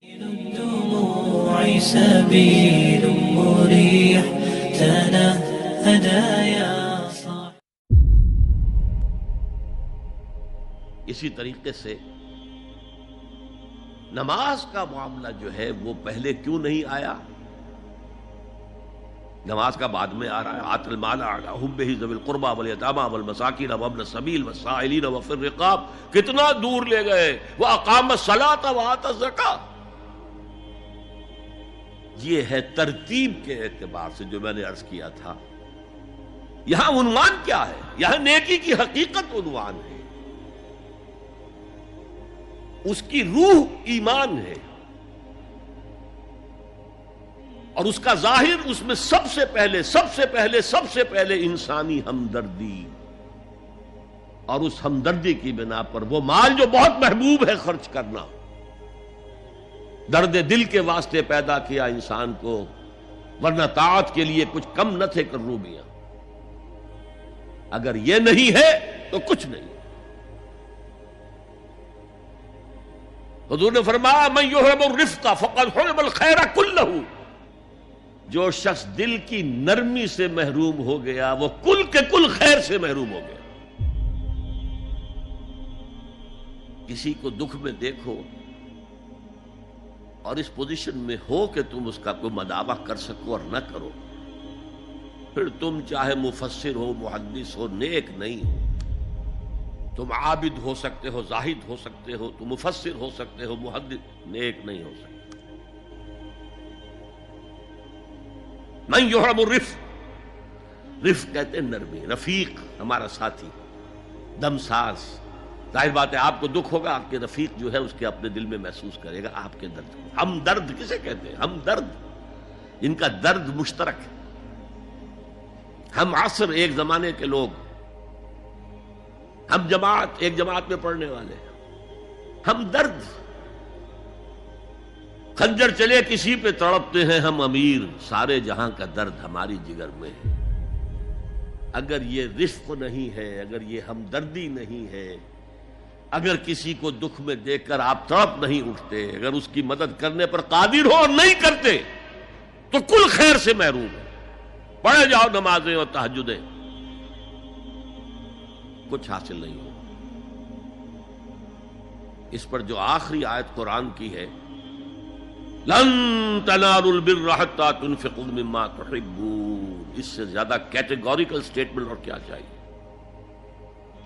الدموع سبيل مريح تنهدى يا صاحب. اسی طریقے سے نماز کا معاملہ جو ہے وہ پہلے کیوں نہیں آیا؟ نماز کا بعد میں آ رہا ہے. آت المال علی حبہ ذوی القربى والیتامى والمساکین وابن السبیل والسائلین وفی الرقاب. کتنا دور لے گئے. واقام الصلاۃ وآتى الزکاۃ. یہ ہے ترتیب کے اعتبار سے جو میں نے عرض کیا تھا. یہاں عنوان کیا ہے؟ یہاں نیکی کی حقیقت عنوان ہے. اس کی روح ایمان ہے اور اس کا ظاہر اس میں سب سے پہلے انسانی ہمدردی، اور اس ہمدردی کی بنا پر وہ مال جو بہت محبوب ہے خرچ کرنا. درد دل کے واسطے پیدا کیا انسان کو، ورنہ طاعت کے لیے کچھ کم نہ تھے کروبیاں. اگر یہ نہیں ہے تو کچھ نہیں. حضور نے فرمایا من یحرم الرفق فقد حرم الخیر کلہ. جو شخص دل کی نرمی سے محروم ہو گیا وہ کل کے کل خیر سے محروم ہو گیا. کسی کو دکھ میں دیکھو اور اس پوزیشن میں ہو کہ تم اس کا کوئی مداوع کر سکو اور نہ کرو، پھر تم چاہے مفسر ہو، محدث ہو، نیک نہیں ہو. تم عابد ہو سکتے ہو، زاہد ہو سکتے ہو، تم مفسر ہو سکتے ہو، محدث، نیک نہیں ہو سکتے. من یحرم الرفق، رفق کہتے ہیں نرمی. رفیق ہمارا ساتھی، دم ساز. ظاہر بات ہے آپ کو دکھ ہوگا، آپ کے رفیق جو ہے اس کے اپنے دل میں محسوس کرے گا آپ کے درد کو. ہم درد کسے کہتے ہیں؟ ہم درد، ان کا درد مشترک ہے. ہم عصر، ایک زمانے کے لوگ، ہم جماعت، ایک جماعت میں پڑھنے والے. ہم درد، خنجر چلے کسی پہ تڑپتے ہیں ہم امیر، سارے جہاں کا درد ہماری جگر میں ہے. اگر یہ رفق نہیں ہے، اگر یہ ہمدردی نہیں ہے، اگر کسی کو دکھ میں دیکھ کر آپ تڑپ نہیں اٹھتے، اگر اس کی مدد کرنے پر قادر ہو اور نہیں کرتے تو کل خیر سے محروم ہے. پڑھے جاؤ نمازیں اور تہجدیں، کچھ حاصل نہیں ہو. اس پر جو آخری آیت قرآن کی ہے، لن تنالوا البر حتى تنفقوا مما تحبون، اس سے زیادہ کیٹیگوریکل سٹیٹمنٹ اور کیا چاہیے.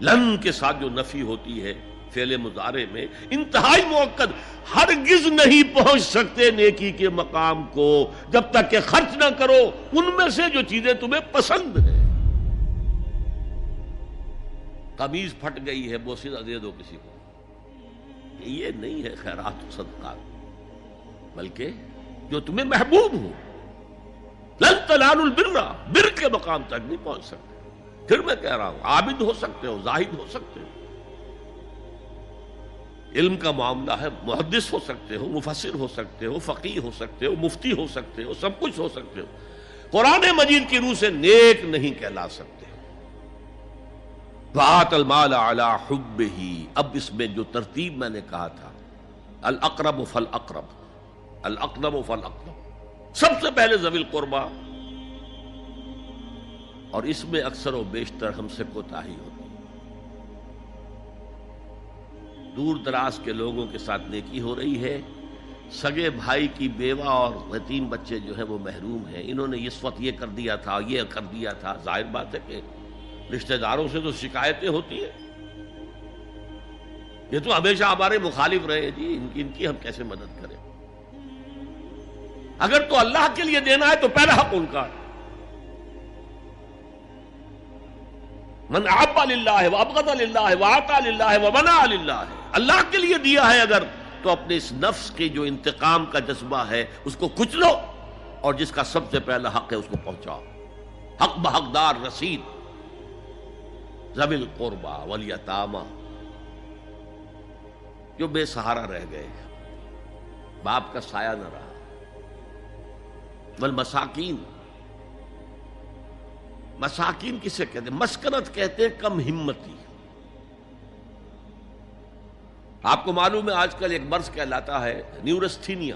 لن کے ساتھ جو نفی ہوتی ہے فعل مضارع میں، انتہائی مؤکد. ہرگز نہیں پہنچ سکتے نیکی کے مقام کو جب تک کہ خرچ نہ کرو ان میں سے جو چیزیں تمہیں پسند ہیں. قمیض پھٹ گئی ہے، بوسیدہ دے دو کسی کو، یہ نہیں ہے خیرات و صدقات، بلکہ جو تمہیں محبوب ہو. لن تنالوا البر، بر کے مقام تک نہیں پہنچ سکتے. پھر میں کہہ رہا ہوں عابد ہو سکتے ہو، زاہد ہو سکتے ہو، علم کا معاملہ ہے، محدث ہو سکتے ہو، مفسر ہو سکتے ہو، فقیہ ہو سکتے ہو، مفتی ہو سکتے ہو، سب کچھ ہو سکتے ہو. قرآن مجید کی روح سے نیک نہیں کہلا سکتے. وآت المال علی حبہ، اب اس میں جو ترتیب میں نے کہا تھا، الاقرب فالاقرب، الاقرب فالاقرب، سب سے پہلے ذوی القربیٰ. اور اس میں اکثر و بیشتر ہم سے کوتاہی ہوتی ہے. دور دراز کے لوگوں کے ساتھ نیکی ہو رہی ہے، سگے بھائی کی بیوہ اور یتیم بچے جو ہیں وہ محروم ہیں. انہوں نے اس وقت یہ کر دیا تھا، یہ کر دیا تھا. ظاہر بات ہے کہ رشتہ داروں سے تو شکایتیں ہوتی ہیں. یہ تو ہمیشہ ہمارے مخالف رہے جی، ان کی ہم کیسے مدد کریں. اگر تو اللہ کے لیے دینا ہے تو پہلا حق ان کا. من احب للہ وابغض للہ واعطى للہ ومنع للہ، اللہ کے لیے دیا ہے اگر تو اپنے اس نفس کے جو انتقام کا جذبہ ہے اس کو کچلو، اور جس کا سب سے پہلا حق ہے اس کو پہنچاؤ. حق بحقدار رسید. ذوی القربى والیتامى، جو بے سہارا رہ گئے، باپ کا سایہ نہ رہا. والمساکین، مساکین کسے کہتے ہیں؟ مسکنت کہتے ہیں کم ہمتی. آپ کو معلوم ہے آج کل ایک مرض کہلاتا ہے نیورستھینیا.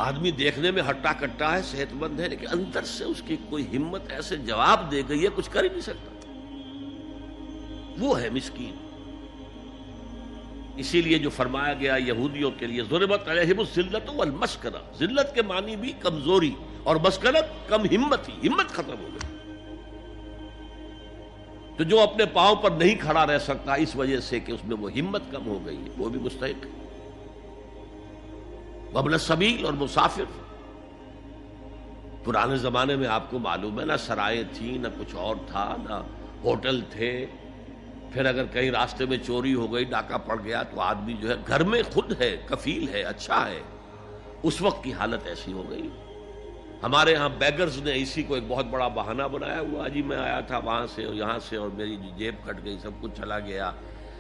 آدمی دیکھنے میں ہٹا کٹا ہے، صحت مند ہے، لیکن اندر سے اس کی کوئی ہمت ایسے جواب دے گئی ہے کچھ کر ہی نہیں سکتا. وہ ہے مسکین. اسی لیے جو فرمایا گیا یہودیوں کے لیے ضربت علیہم الذلۃ والمسکنہ، ذلت کے معنی بھی کمزوری اور مسکنت کم ہمت ہی، ہمت ختم ہو گئی. تو جو اپنے پاؤں پر نہیں کھڑا رہ سکتا اس وجہ سے کہ اس میں وہ ہمت کم ہو گئی ہے، وہ بھی مستحق ہے. وابن السبیل اور مسافر. پرانے زمانے میں آپ کو معلوم ہے نہ سرائیں تھیں، نہ کچھ اور تھا، نہ ہوٹل تھے. پھر اگر کہیں راستے میں چوری ہو گئی، ڈاکہ پڑ گیا، تو آدمی جو ہے گھر میں خود ہے، کفیل ہے، اچھا ہے. اس وقت کی حالت ایسی ہو گئی. ہمارے ہاں بیگرز نے اسی کو ایک بہت بڑا بہانہ بنایا ہوا، جی میں آیا تھا وہاں سے اور یہاں سے اور میری جیب کٹ گئی، سب کچھ چلا گیا،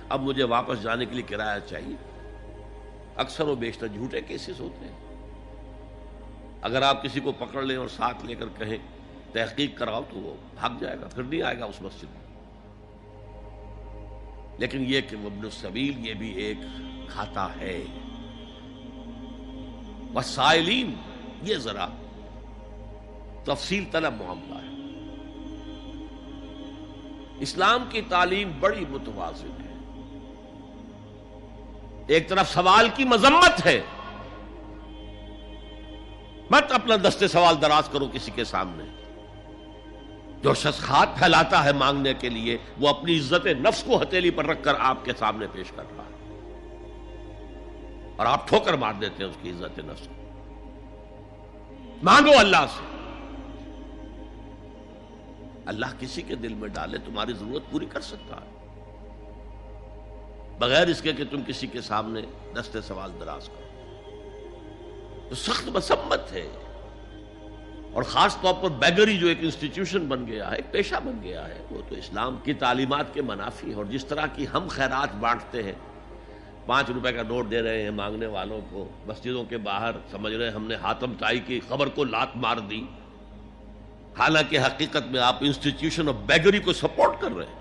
اب مجھے واپس جانے کے لیے کرایہ چاہیے. اکثر و بیشتر جھوٹے کیسز ہوتے ہیں. اگر آپ کسی کو پکڑ لیں اور ساتھ لے کر کہیں تحقیق کراؤ تو وہ بھاگ جائے گا، پھر نہیں آئے گا اس مسجد میں. لیکن یہ کہ ابن السبیل یہ بھی ایک کھاتا ہے. والسائلین، یہ ذرا تفصیل طلب معاملہ ہے. اسلام کی تعلیم بڑی متوازن ہے. ایک طرف سوال کی مذمت ہے، مت اپنا دستے سوال دراز کرو کسی کے سامنے. جو شخص ہاتھ پھیلاتا ہے مانگنے کے لیے، وہ اپنی عزت نفس کو ہتھیلی پر رکھ کر آپ کے سامنے پیش کر رہا ہے، اور آپ ٹھوکر مار دیتے ہیں اس کی عزت نفس کو. مانگو اللہ سے. اللہ کسی کے دل میں ڈالے تمہاری ضرورت پوری کر سکتا ہے، بغیر اس کے کہ تم کسی کے سامنے دستے سوال دراز کرو. تو سخت مذمت ہے. اور خاص طور پر بیگری جو ایک انسٹیٹیوشن بن گیا ہے، ایک پیشہ بن گیا ہے، وہ تو اسلام کی تعلیمات کے منافی ہے. اور جس طرح کی ہم خیرات بانٹتے ہیں، 5 روپے کا نوٹ دے رہے ہیں مانگنے والوں کو مسجدوں کے باہر، سمجھ رہے ہیں ہم نے حاتم طائی کی خبر کو لات مار دی، حالانکہ حقیقت میں آپ انسٹیٹیوشن آف بیگری کو سپورٹ کر رہے ہیں.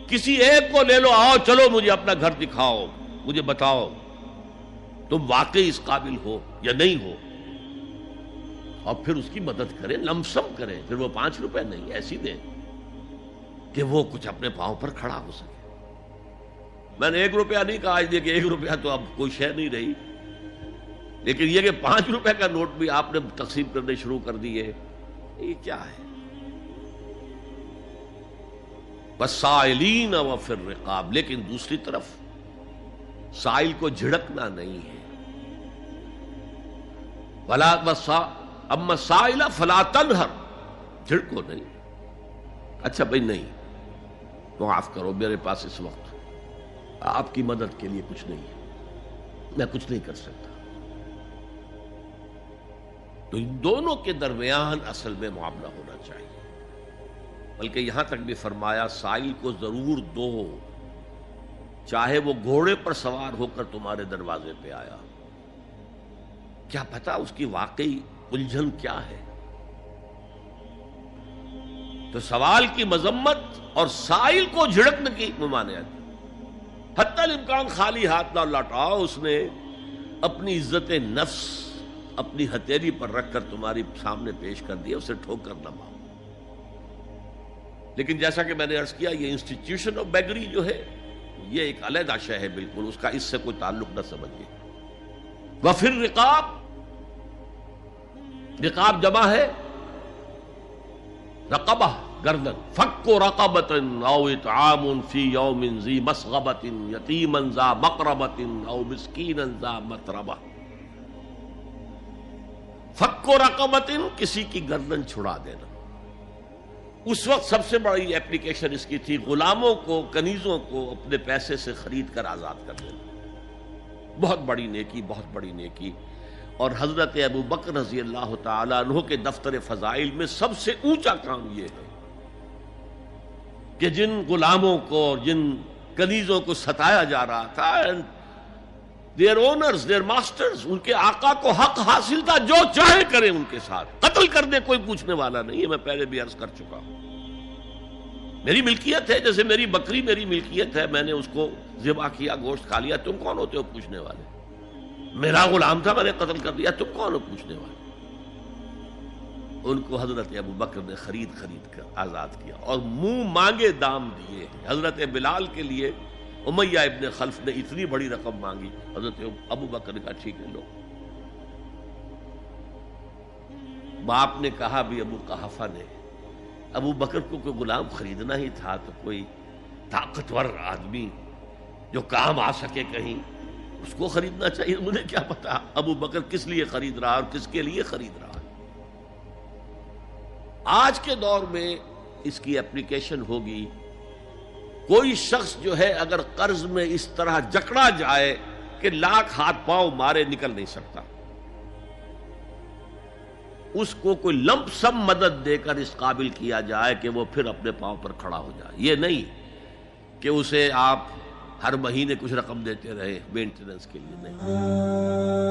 کسی ایک کو لے لو، آؤ چلو مجھے اپنا گھر دکھاؤ، مجھے بتاؤ تم واقعی اس قابل ہو یا نہیں ہو، اور پھر اس کی مدد کریں، لمسم کریں. پھر وہ 5 روپے نہیں ایسی دیں کہ وہ کچھ اپنے پاؤں پر کھڑا ہو سکے. میں نے 1 روپیہ نہیں کہا، آج دیکھیں 1 روپیہ تو اب کوئی شے نہیں رہی، لیکن یہ کہ 5 روپے کا نوٹ بھی آپ نے تقسیم کرنے شروع کر دیے، یہ کیا ہے؟ والسائلین وفی الرقاب. لیکن دوسری طرف سائل کو جھڑکنا نہیں ہے. اما السائل فلا تنہر، جھڑکو نہیں. اچھا بھائی نہیں، معاف کرو، میرے پاس اس وقت آپ کی مدد کے لیے کچھ نہیں ہے، میں کچھ نہیں کر سکتا. تو ان دونوں کے درمیان اصل میں معاملہ ہونا چاہیے. بلکہ یہاں تک بھی فرمایا سائل کو ضرور دو، چاہے وہ گھوڑے پر سوار ہو کر تمہارے دروازے پہ آیا. کیا پتا اس کی واقعی الجھن کیا ہے. تو سوال کی مذمت اور سائل کو جھڑکنے کی ممانعت. حتی الامکان خالی ہاتھ نہ لوٹاؤ. اس نے اپنی عزت نفس اپنی ہتھیلی پر رکھ کر تمہاری سامنے پیش کر دیا، اسے ٹھوکر نہ مارو. لیکن جیسا کہ میں نے عرض کیا، یہ انسٹیٹیوشن آف بیگری جو ہے یہ ایک علیحدہ شے ہے، بالکل اس کا اس سے کوئی تعلق نہ سمجھیے. وفی الرقاب، رقاب جمع ہے رقبہ، گردن. فک رقبۃ او اطعام فی یوم ذی مسغبۃ یتیما ذا مقربۃ او مسکینا ذا متربہ. فک رقبۃ، کسی کی گردن چھڑا دینا. اس وقت سب سے بڑی ایپلیکیشن اس کی تھی غلاموں کو، کنیزوں کو اپنے پیسے سے خرید کر آزاد کر دینا. بہت بڑی نیکی، بہت بڑی نیکی. اور حضرت ابو بکر رضی اللہ تعالیٰ عنہ کے دفتر فضائل میں سب سے اونچا کام یہ ہے کہ جن غلاموں کو اور جن کنیزوں کو ستایا جا رہا تھا، دیئر اونرز، دیئر ماسٹرز، ان کے آقا کو حق حاصل تھا، جو چاہے کریں ان کے ساتھ، قتل کر دے کوئی پوچھنے والا نہیں ہے. میں پہلے بھی عرض کر چکا ہوں. میری ملکیت ہے، جیسے میری بکری میری ملکیت ہے، میں نے اس کو ذبح کیا، گوشت کھا لیا، تم کون ہوتے ہو پوچھنے والے؟ میرا غلام تھا، میں نے قتل کر دیا، تم کون ہو پوچھنے والے؟ ان کو حضرت ابو بکر نے خرید کر آزاد کیا اور منہ مانگے دام دیے۔ حضرت بلال کے لیے امیہ ابن خلف نے اتنی بڑی رقم مانگی، حضرت ابو بکر نے کہا ٹھیک ہے لو۔ باپ نے کہا بھی ابو قحافہ نے، ابو بکر کو کوئی غلام خریدنا ہی تھا تو کوئی طاقتور آدمی جو کام آ سکے کہیں، اس کو خریدنا چاہیے۔ مجھے کیا پتا ابو بکر کس لیے خرید رہا اور کس کے لیے خرید رہا۔ آج کے دور میں اس کی اپلیکیشن ہوگی، کوئی شخص جو ہے اگر قرض میں اس طرح جکڑا جائے کہ لاکھ ہاتھ پاؤں مارے نکل نہیں سکتا، اس کو کوئی لمپ سم مدد دے کر اس قابل کیا جائے کہ وہ پھر اپنے پاؤں پر کھڑا ہو جائے۔ یہ نہیں کہ اسے آپ ہر مہینے کچھ رقم دیتے رہے مینٹیننس کے لیے، نہیں۔